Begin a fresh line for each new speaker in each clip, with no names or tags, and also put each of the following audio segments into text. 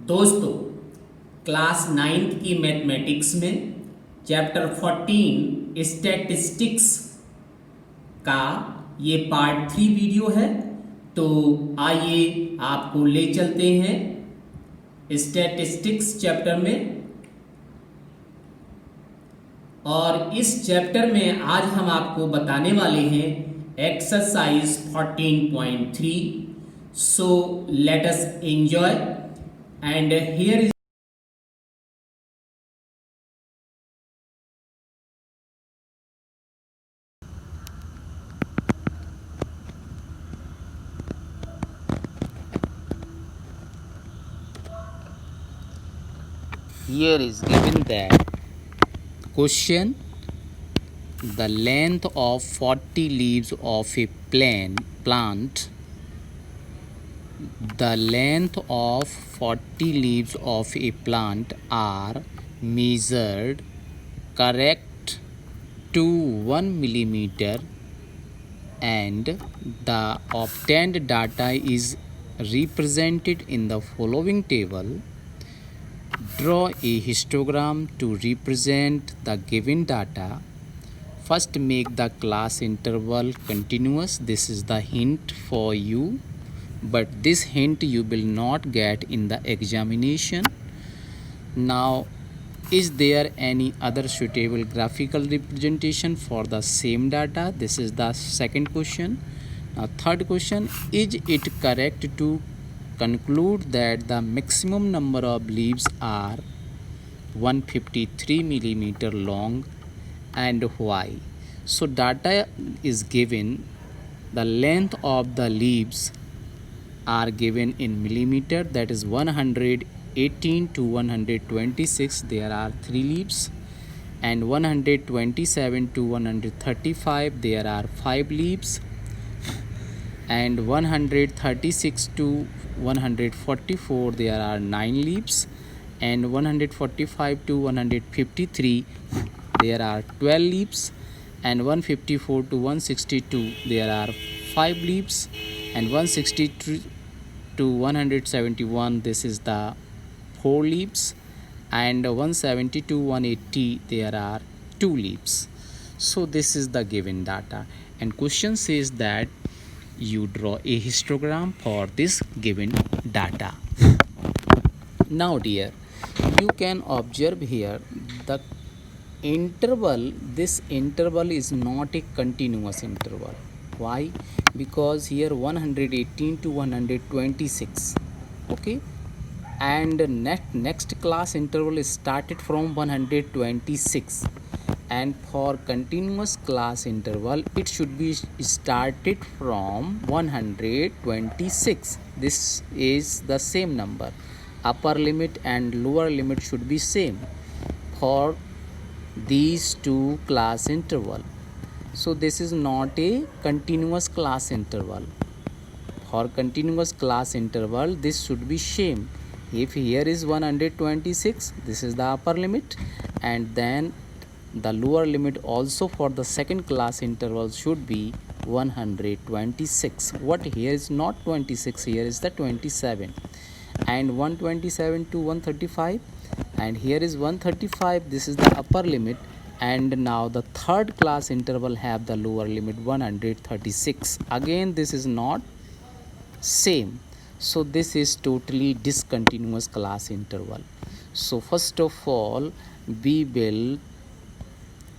दोस्तों, class 9th की mathematics में चैप्टर 14 स्टैटिस्टिक्स का ये पार्ट 3 वीडियो है। तो आइए आपको ले चलते हैं स्टैटिस्टिक्स चैप्टर में। और इस चैप्टर में आज हम आपको बताने वाले हैं exercise 14.3। So let us enjoy and here is
Here is given that question: the length of 40 leaves of a plant, the length of 40 leaves of a plant are measured correct to 1 millimeter, and the obtained data is represented in the following table. Draw a histogram to represent the given data. First, make the class interval continuous. This is the hint for you, but this hint you will not get in the examination. Now, is there any other suitable graphical representation for the same data? This is the second question. Now, third question: is it correct to conclude that the maximum number of leaves are 153 millimeter long, and why? So data is given, the length of the leaves are given in millimeter, that is 118 to 126 there are 3 leaves, and 127 to 135 there are 5 leaves, and 136 to 144 there are 9 leaves, and 145 to 153 there are 12 leaves, and 154 to 162 there are 5 leaves, and 162 to 171 this is the 4 leaves, and 170 to 180 there are 2 leaves. So this is the given data, and question says that you draw a histogram for this given data. Now dear, you can observe here the interval. This interval is not a continuous interval. Why? Because here 118 to 126, okay, and next class interval is started from 126, and for continuous class interval it should be started from 126. This is the same number. Upper limit and lower limit should be same for these two class interval. So this is not a continuous class interval. For continuous class interval this should be same. If here is 126, this is the upper limit, and then the lower limit also for the second class interval should be 126. What here is not 26, here is the 27, and 127 to 135, and here is 135, this is the upper limit, and now the third class interval have the lower limit 136. Again this is not same, so this is totally discontinuous class interval. So first of all we will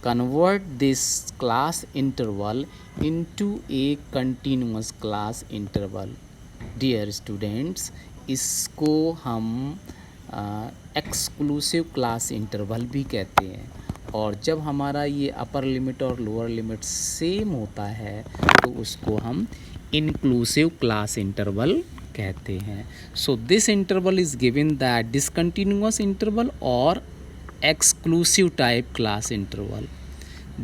convert this class interval into a continuous class interval. Dear students, इसको हम exclusive class interval भी कहते हैं, और जब हमारा ये upper limit और लोअर लिमिट सेम होता है तो उसको हम इंक्लूसिव क्लास इंटरवल कहते हैं. So this interval is given that discontinuous interval और exclusive type class interval,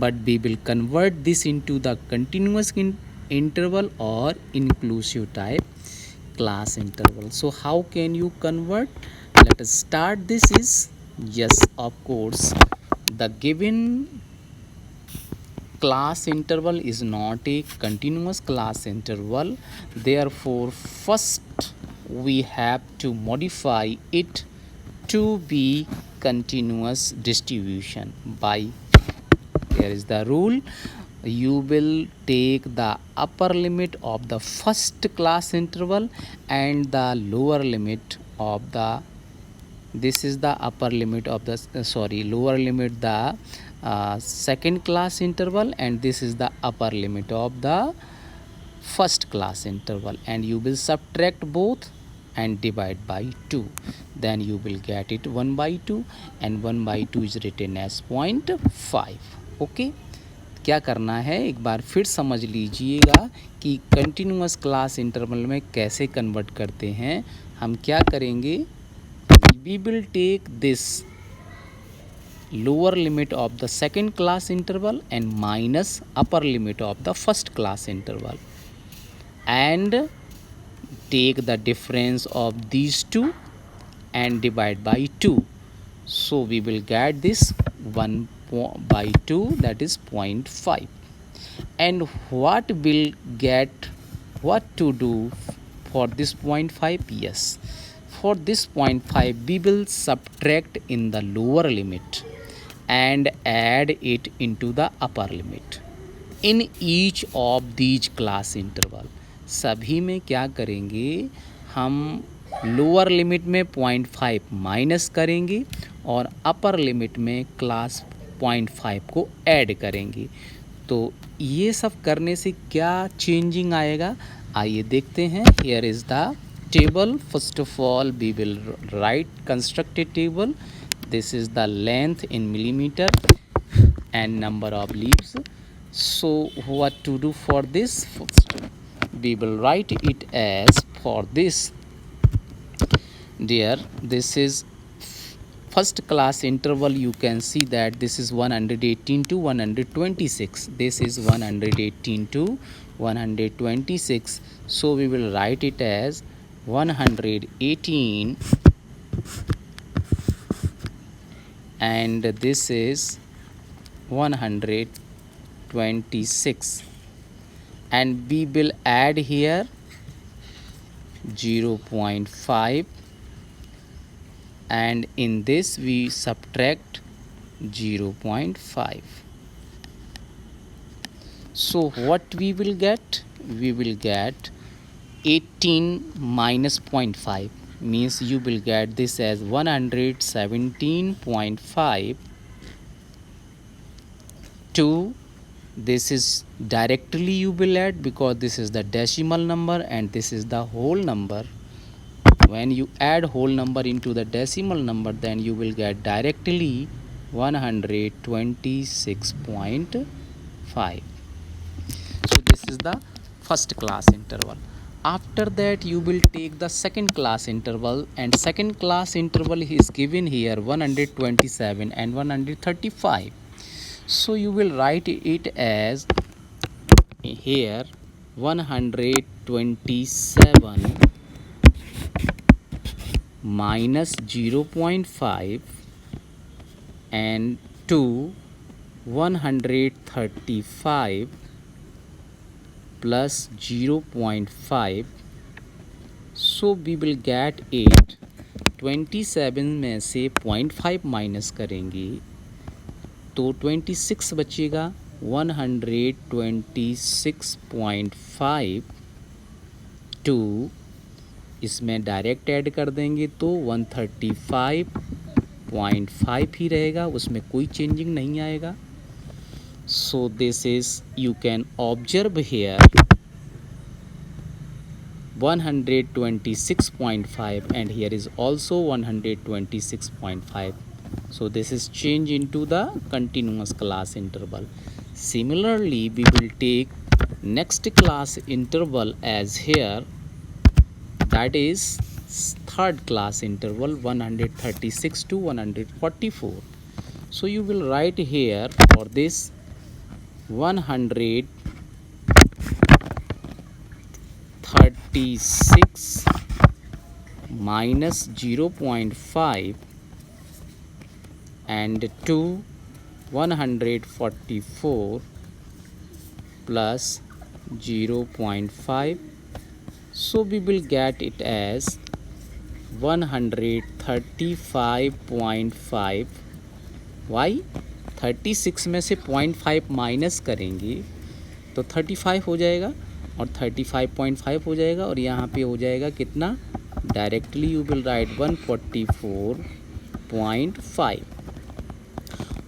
but we will convert this into the continuous interval or inclusive type class interval. So how can you convert? Let us start. This is, yes, of course, the given class interval is not a continuous class interval, therefore first we have to modify it to be continuous distribution by, here is the rule, you will take the upper limit of the first class interval and the lower limit of the, this is the upper limit of the lower limit the second class interval, and this is the upper limit of the first class interval, and you will subtract both and divide by 2, then you will get it 1 by 2, and 1 by 2 is written as 0.5. Okay, क्या करना है एक बार फिर समझ लीजिएगा कि continuous class interval में कैसे कन्वर्ट करते हैं। हम क्या करेंगे, we will take this lower limit of the second class interval and minus upper limit of the first class interval, and take the difference of these two and divide by 2. So we will get this 1 by 2, that is 0.5. And what will get, what to do for this 0.5? Yes, for this 0.5 we will subtract in the lower limit and add it into the upper limit in each of these class interval. सभी में क्या करेंगे, हम lower limit में 0.5 minus करेंगे और upper limit में class 0.5 को ऐड करेंगे। तो ये सब करने से क्या चेंजिंग आएगा, आइए देखते हैं। Here is the table. First of all we will write construct a table. This is the length in millimeter and number of leaves. So what to do for this? First, we will write it as, for this, dear, this is first class interval. You can see that this is 118 to 126. This is 118 to 126. So we will write it as 118, and this is 126, and we will add here 0.5, and in this we subtract 0.5. So what we will get? We will get 18 minus 0.5, means you will get this as 117.5 to, this is directly you will add because this is the decimal number and this is the whole number. When you add whole number into the decimal number, then you will get directly 126.5. So this is the first class interval. After that you will take the second class interval, and second class interval is given here 127 and 135. So you will write it as here 127 minus 0.5 and to 135 plus 0.5. So we will get 8. 27 में से 0.5 minus करेंगे तो 26 बचेगा। 126.5 to इसमें direct add कर देंगे तो 135.5 ही रहेगा, उसमें कोई चेंजिंग नहीं आएगा। So this is, you can observe here 126.5 and here is also 126.5. So this is change into the continuous class interval. Similarly, we will take next class interval as here, that is third class interval 136 to 144. So you will write here for this 136 minus 0.5 and to 144 plus 0.5 So we will get it as 135.5. Y 36 में से 0.5 minus करेंगे तो 35 हो जाएगा और 35.5 हो जाएगा और यहाँ पे हो जाएगा कितना, directly you will write 144.5.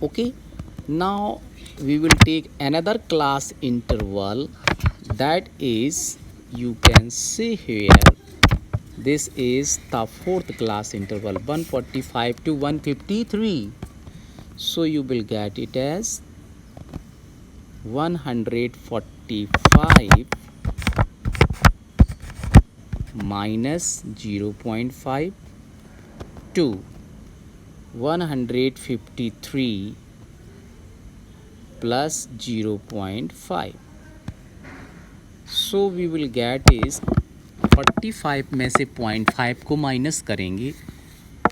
Okay, now we will take another class interval, that is, you can see here, this is the fourth class interval 145 to 153. So you will get it as 145 minus 0.5 to 153 plus 0.5. So we will get is 45 में से 0.5 को minus करेंगे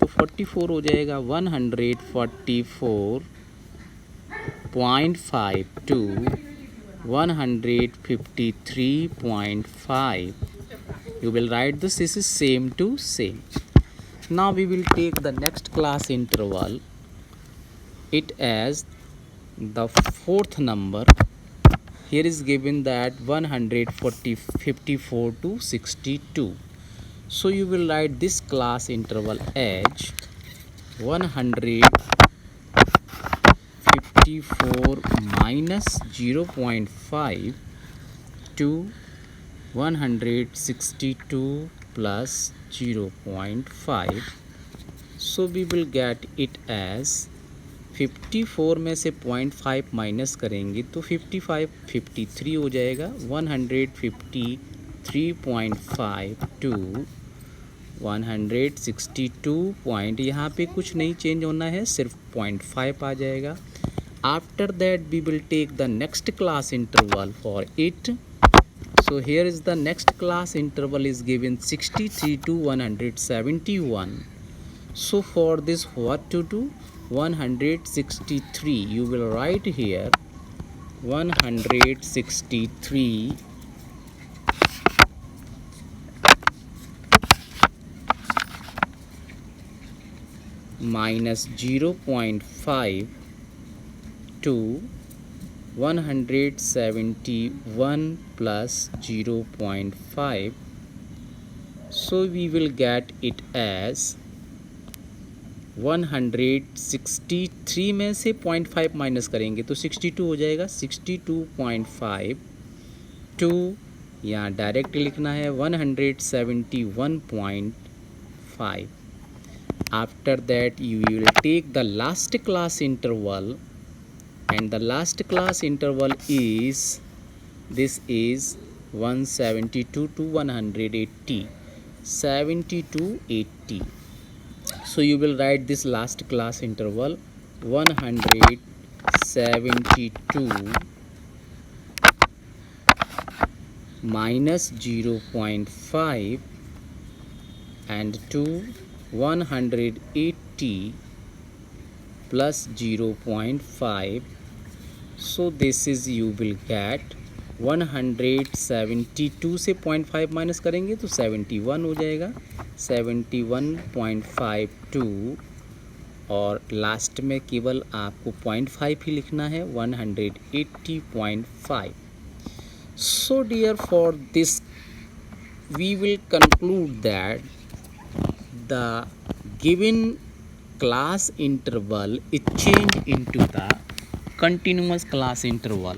तो 44 हो जाएगा. 144.5 to 153.5. You will write this is same to same. Now we will take the next class interval, it as the fourth number. Here is given that 154 to 62. So you will write this class interval as 154 minus 0.5 to 162 plus 0.5. So we will get it as 54 में से 0.5 minus करेंगे तो 53 हो जाएगा. 153.5 to 162 point, यहाँ पे कुछ नहीं चेंज होना है, सिर्फ 0.5 आ जाएगा. After that we will take the next class interval for it. So here is the next class interval is given 63 to 171. So for this what to do? 163 you will write here 163 minus 0.5 to 171 plus 0.5. So we will get it as 163 में से 0.5 minus करेंगे तो 62 हो जाएगा. 62.5 to, यहाँ direct लिखना है 171.5. After that you will take the last class interval, and the last class interval is, this is 172 to 180, 70 to 80. So you will write this last class interval 172 minus 0.5 and to 180 plus 0.5. So this is you will get 172 से 0.5 minus करेंगे तो 71 हो जाएगा. 71.52 और last में केवल आपको 0.5 ही लिखना है, 180.5. So dear, for this we will conclude that the given class interval is changed into the continuous class interval.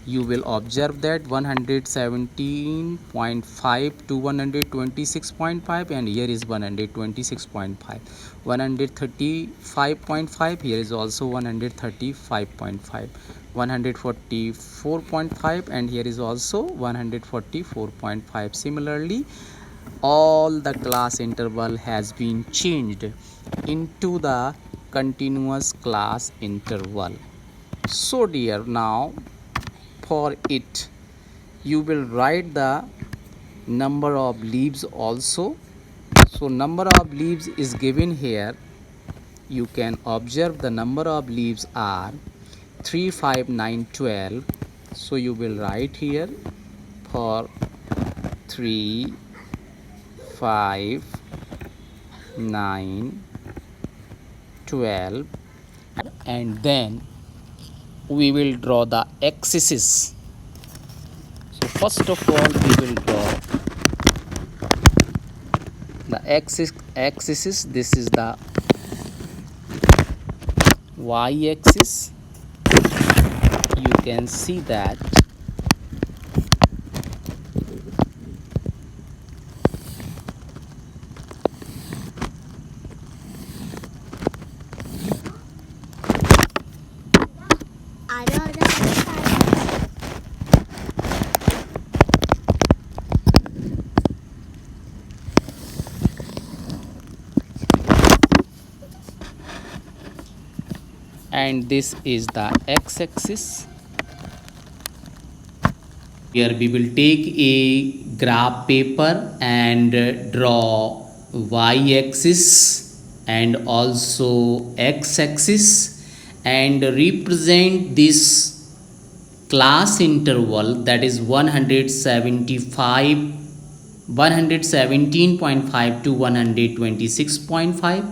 You will observe that 117.5 to 126.5 and here is 126.5. 135.5, here is also 135.5. 144.5 and here is also 144.5. Similarly, all the class interval has been changed into the continuous class interval. So dear, now for it you will write the number of leaves also. So number of leaves is given here. You can observe the number of leaves are 3, 5, 9, 12. So you will write here for 3, 5, 9, 12, and then we will draw the axes. So first of all we will draw the axis. This is the y-axis. You can see that and this is the x-axis. Here we will take a graph paper and draw y-axis and also x-axis and represent this class interval, that is 117.5 to 126.5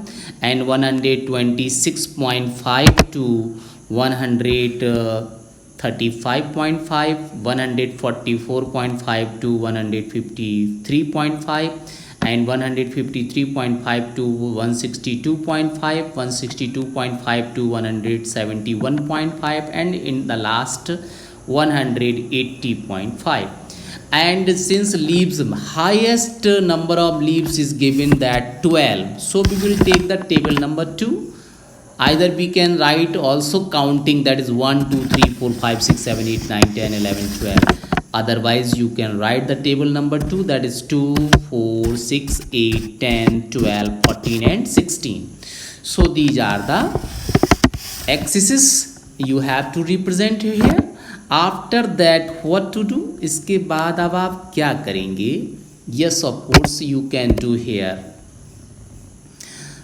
and 126.5 to 135.5, 144.5 to 153.5 and 153.5 to 162.5, 162.5 to 171.5 and in the last 180.5. And since leaves, highest number of leaves is given that 12, so we will take the table number 2. Either we can write also counting, that is 1 2 3 4 5 6 7 8 9 10 11 12. Otherwise you can write the table number 2, that is 2 4 6 8 10 12 14 and 16. So these are the axes you have to represent here. After that what to do, इसके बाद अब आप क्या करेंगे? Yes, of course you can do here.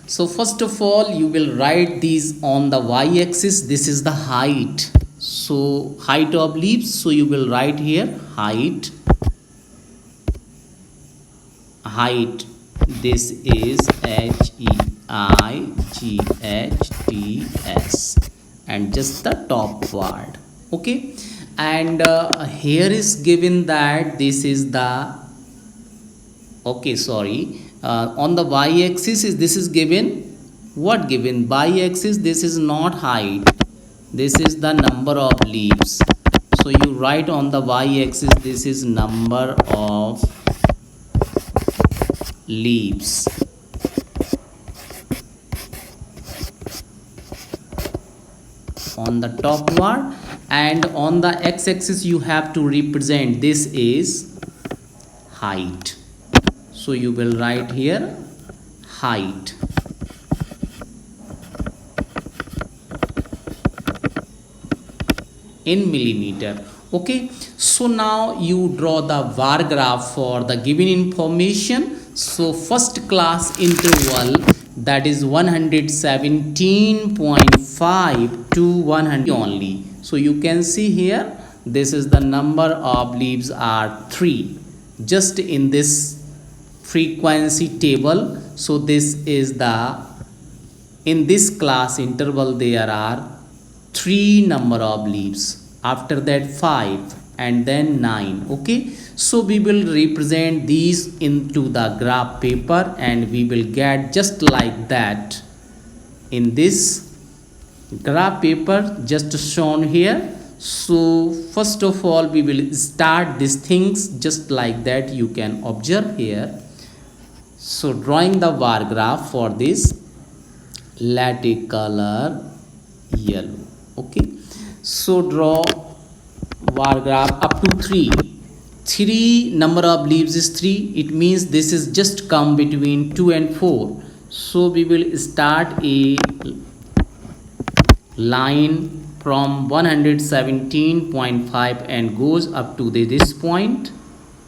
So first of all you will write these on the y-axis. This is the height, so height of leaves, so you will write here height. This is heights and just the top word. Okay, and here is given that this is the on the y-axis this is given what given y-axis. This is not height, this is the number of leaves. So you write on the y-axis this is number of leaves. On the top word, and on the x-axis you have to represent this is height. So you will write here height. In millimeter. Okay, so now you draw the bar graph for the given information. So first class interval, that is 117.5 to 100 only. So you can see here this is the number of leaves are 3 just in this frequency table. So this is the, in this class interval there are 3 number of leaves, after that 5 and then 9. Okay, so we will represent these into the graph paper and we will get just like that in this graph paper just shown here. So first of all we will start these things just like that, you can observe here. So drawing the bar graph for this, let a color yellow. Okay, so draw bar graph up to 3 number of leaves is 3. It means this is just come between 2 and 4. So we will start a line from 117.5 and goes up to this point,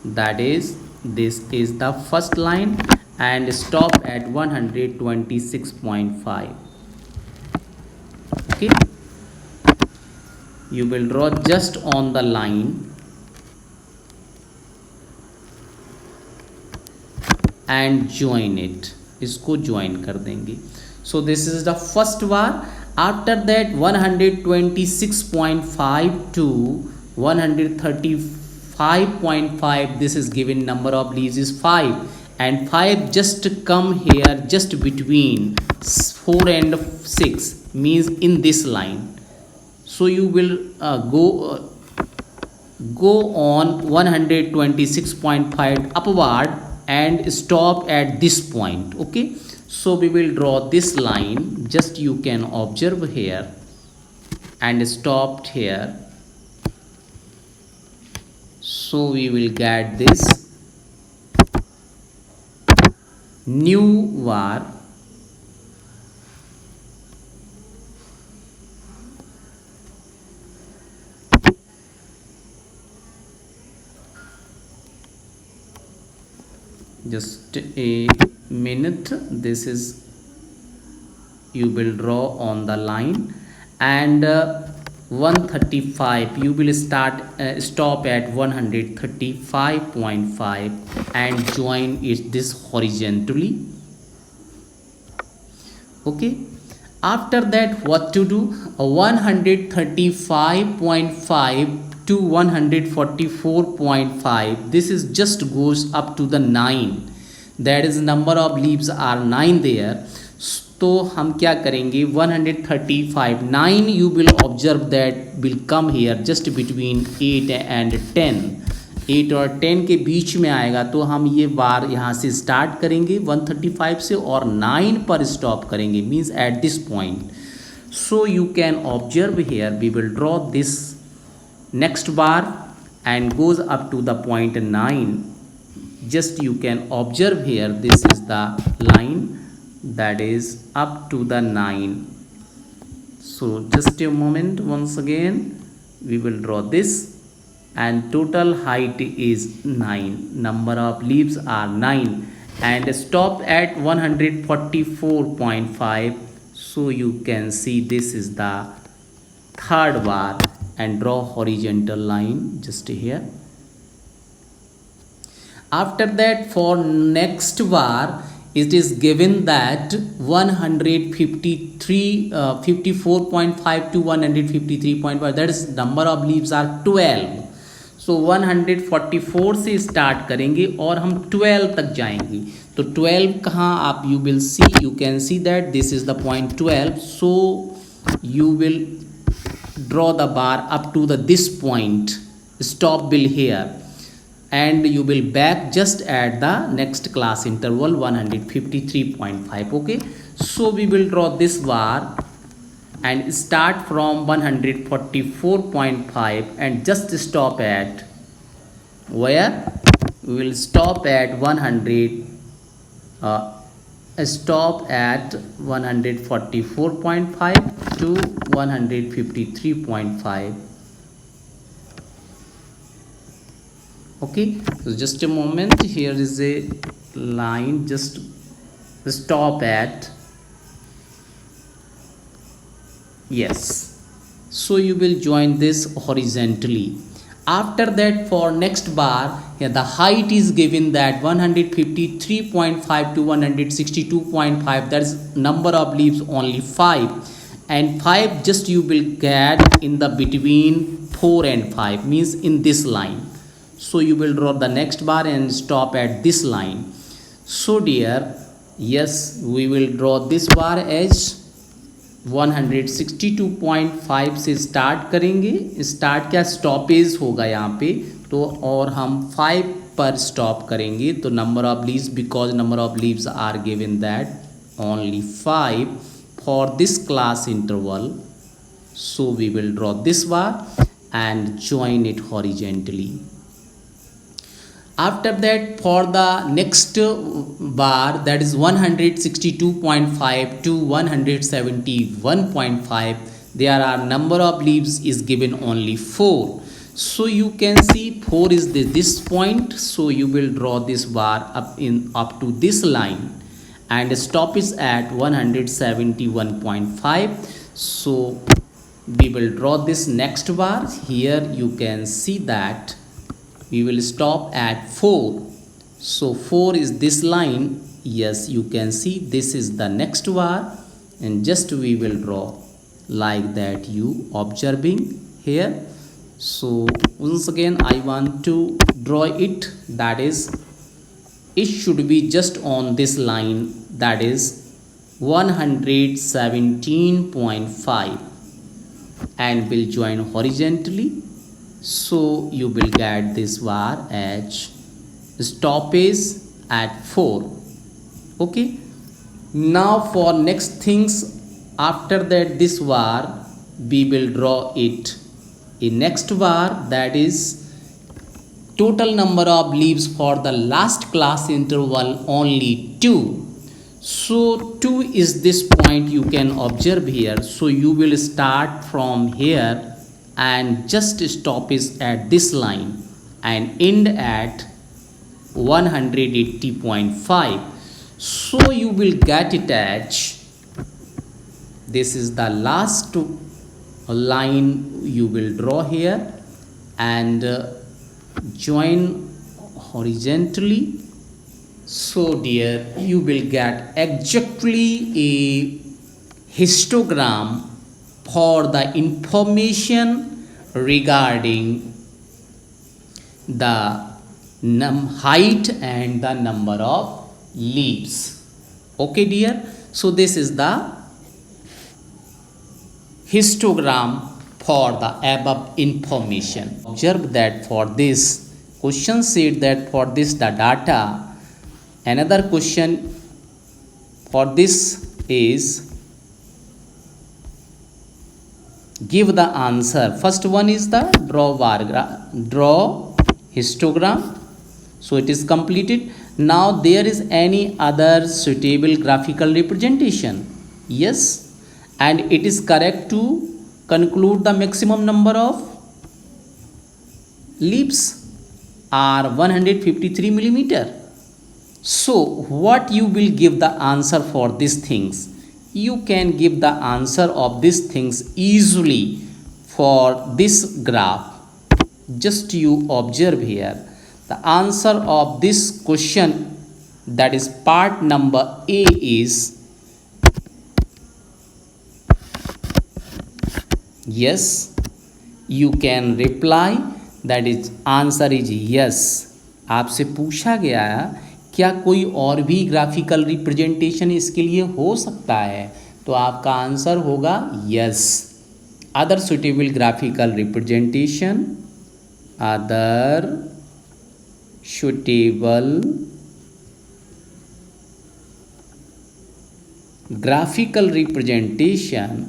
that is this is the first line, and stop at 126.5. okay, you will draw just on the line and join it, इसको join कर देंगे. So this is the first bar. After that 126.5 to 135.5, this is given number of leaves is 5, and 5 just come here just between 4 and 6, means in this line. So you will go on 126.5 upward and stop at this point. Okay, so we will draw this line, just you can observe here, and stopped here. So we will get this new var. Just a minute, this is you will draw on the line, and 135 you will stop at 135.5 and join it this horizontally. Okay, after that what to do? 135.5 to 144.5, this is just goes up to the 9, that is number of leaves are 9 there. तो हम क्या करेंगे? 135 9 you will observe that will come here just between 8 and 10, 8 और 10 के बीच में आएगा. तो हम ये बार यहाँ से स्टार्ट करेंगे 135 से और 9 पर स्टॉप करेंगे, means at this point. So you can observe here, we will draw this next bar and goes up to the point 9. Just you can observe here, this is the line that is up to the 9. So just a moment, once again we will draw this, and total height is 9, number of leaves are 9, and stop at 144.5. so you can see this is the third bar, and draw horizontal line just here. After that for next bar it is given that 54.5 to 153.5, that is number of leaves are 12. So 144 से start करेंगे और हम 12 तक जाएंगे. तो 12 कहाँ आप you will see, you can see that this is the point 12. So you will draw the bar up to this point, stop will here, and you will back just at the next class interval 153.5. okay, so we will draw this bar and start from 144.5 and just stop at where? We will stop at 144.5 to 153.5. okay, so just a moment, here is a line, just stop at, yes, so you will join this horizontally. After that for next bar here the height is given that 153.5 to 162.5, that is number of leaves only 5, and 5 just you will get in the between 4 and 5, means in this line. So you will draw the next bar and stop at this line. So dear, yes, we will draw this bar as 162.5 से start करेंगे. Start क्या stoppage होगा यहाँ पे, तो और हम 5 पर स्टॉप करेंगे. तो number of leaves, because number of leaves are given that only 5 for this class interval. So we will draw this bar and join it horizontally. After that for the next bar, that is 162.5 to 171.5, there are number of leaves is given only 4. So you can see 4 is this point, so you will draw this bar up to this line and stop is at 171.5. so we will draw this next bar. Here you can see that we will stop at 4 So 4 is this line. Yes, you can see this is the next var, and just we will draw like that you observing here. So once again I want to draw it, that is it should be just on this line, that is 117.5, and will join horizontally. So you will get this var as stoppage at 4. Okay, now for next things, after that this var we will draw it in next var, that is total number of leaves for the last class interval only 2. So 2 is this point you can observe here. So you will start from here and just stop is at this line and end at 180.5. So you will get it as this is the last line you will draw here and join horizontally. So dear, you will get exactly a histogram for the information regarding the height and the number of leaves. Okay dear, so this is the histogram for the above information. Observe that for this question said that for this the data. Another question for this is give the answer. First one is the draw histogram. So it is completed. Now there is any other suitable graphical representation? Yes, and it is correct to conclude the maximum number of leaves are 153 millimeter. So what you will give the answer for these things? You can give the answer of these things easily for this graph. Just you observe here. The answer of this question, that is part number A, is yes. You can reply, that is answer is yes. आपसे पूछा गया क्या कोई और भी graphical representation इसके लिए हो सकता है, तो आपका आंसर होगा yes. Other suitable graphical representation, other suitable graphical representation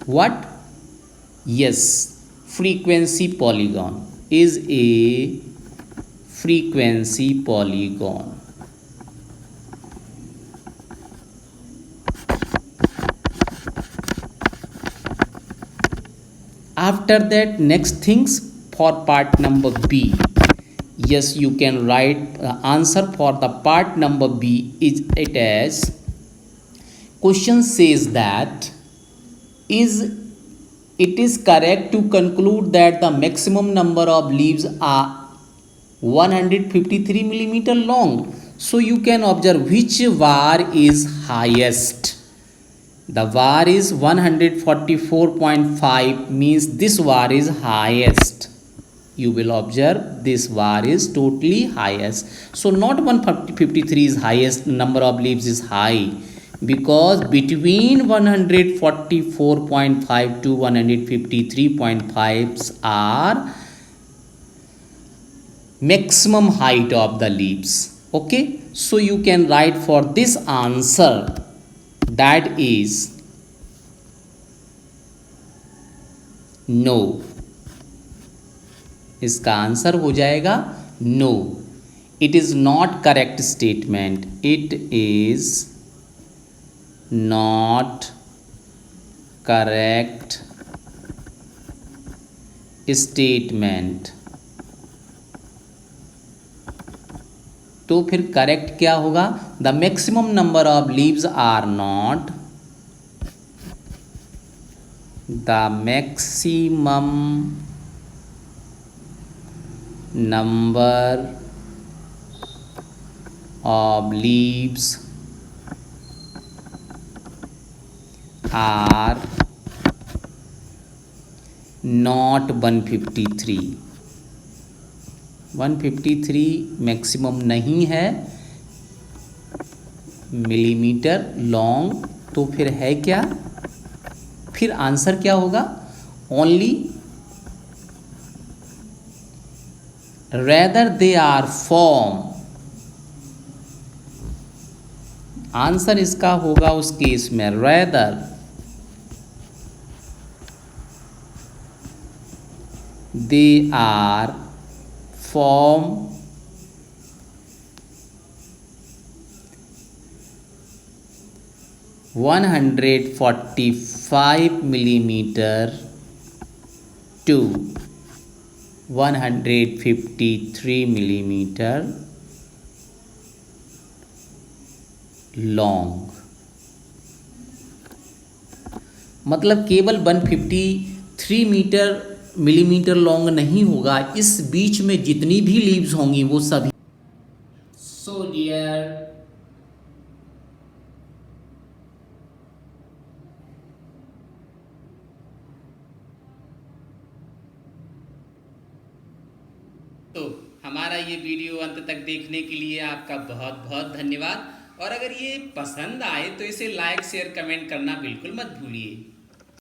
what? Yes, frequency polygon is a frequency polygon. After that, next things for part number B. Yes, you can write answer for the part number B is it as question says that it is correct to conclude that the maximum number of leaves are 153 millimeter long. So you can observe which var is highest. The var is 144.5, means this var is highest. You will observe this var is totally highest. So not 153 is highest, number of leaves is high, because between 144.5 to 153.5 are maximum height of the leaves. Okay, so you can write for this answer, that is no. इसका answer हो जाएगा no. It is not correct statement. It is not correct statement. तो फिर correct क्या होगा? The maximum number of leaves are not, the maximum number of leaves are not 153. 153 maximum नहीं है millimetre long, तो फिर है क्या? फिर आंसर क्या होगा? Only rather they are form, answer इसका होगा उस केस में rather they are form 145 millimeter to 153 millimeter long. मतलब केवल 153 मिलीमीटर लॉन्ग नहीं होगा, इस बीच में जितनी भी लीव्स होंगी वो सभी।
सो डियर
तो हमारा ये वीडियो अंत तक देखने के लिए आपका बहुत बहुत धन्यवाद। और अगर ये पसंद आए तो इसे लाइक शेयर कमेंट करना बिल्कुल मत भूलिए।